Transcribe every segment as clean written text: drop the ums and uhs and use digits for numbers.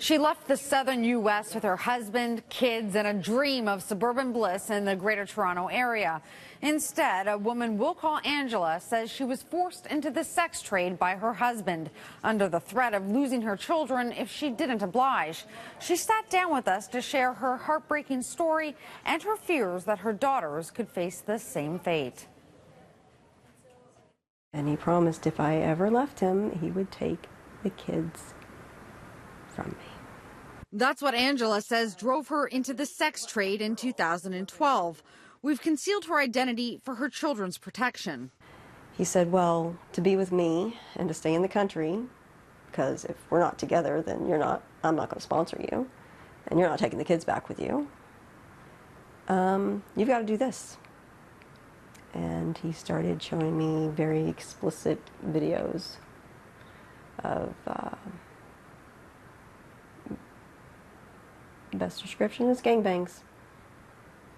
She left the southern U.S. with her husband, kids, and a dream of suburban bliss in the Greater Toronto area. Instead, a woman we'll call Angela says she was forced into the sex trade by her husband under the threat of losing her children if she didn't oblige. She sat down with us to share her heartbreaking story and her fears that her daughters could face the same fate. And he promised if I ever left him, he would take the kids from me. That's what Angela says drove her into the sex trade in 2012. We've concealed her identity for her children's protection. He said, well, to be with me and to stay in the country, because if we're not together, then I'm not going to sponsor you, and you're not taking the kids back with you. You've got to do this. And he started showing me very explicit videos of, best description is gangbangs.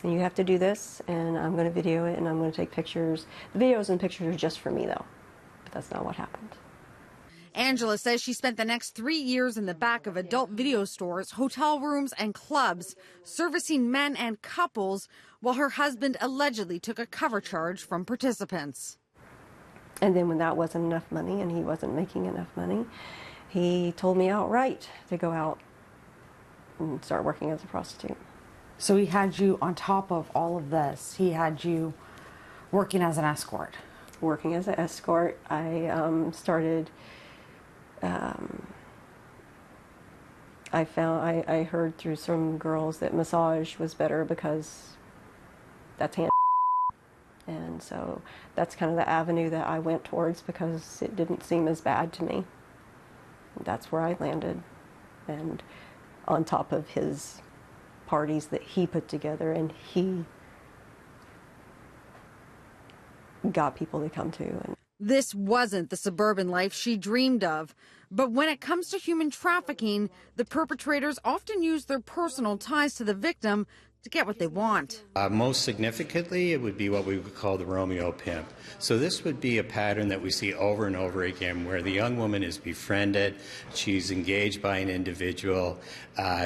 And you have to do this, and I'm going to video it, and I'm going to take pictures. The videos and pictures are just for me, though. But that's not what happened. Angela says she spent the next 3 years in the back of adult video stores, hotel rooms, and clubs, servicing men and couples, while her husband allegedly took a cover charge from participants. And then when that wasn't enough money, and he wasn't making enough money, he told me outright to go out and start working as a prostitute. So he had you on top of all of this. He had you working as an escort. Working as an escort, I started. I heard through some girls that massage was better because that's hand. And so that's kind of the avenue that I went towards because it didn't seem as bad to me. That's where I landed. And on top of his parties that he put together, and he got people to come to. This wasn't the suburban life she dreamed of. But when it comes to human trafficking, the perpetrators often use their personal ties to the victim to get what they want. Most significantly, it would be what we would call the Romeo pimp. So this would be a pattern that we see over and over again where the young woman is befriended, she's engaged by an individual,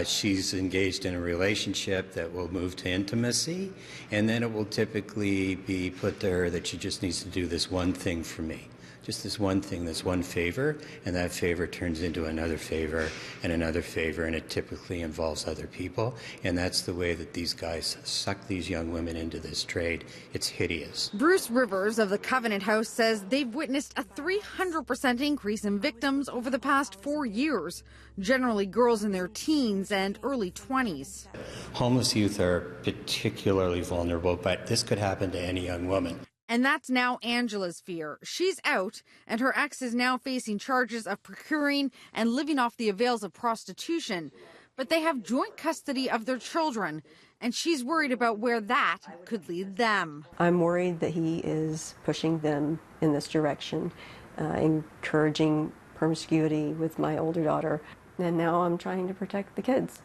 she's engaged in a relationship that will move to intimacy, and then it will typically be put to her that she just needs to do this one thing for me. Just this one thing, this one favor, and that favor turns into another favor, and it typically involves other people. And that's the way that these guys suck these young women into this trade. It's hideous. Bruce Rivers of the Covenant House says they've witnessed a 300% increase in victims over the past 4 years, generally girls in their teens and early 20s. Homeless youth are particularly vulnerable, but this could happen to any young woman. And that's now Angela's fear. She's out, and her ex is now facing charges of procuring and living off the avails of prostitution. But they have joint custody of their children, and she's worried about where that could lead them. I'm worried that he is pushing them in this direction, encouraging promiscuity with my older daughter. And now I'm trying to protect the kids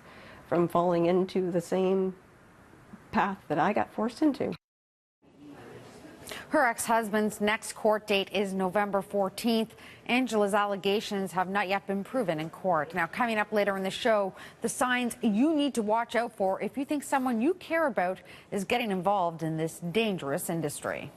from falling into the same path that I got forced into. Her ex-husband's next court date is November 14th. Angela's allegations have not yet been proven in court. Now, coming up later in the show, the signs you need to watch out for if you think someone you care about is getting involved in this dangerous industry.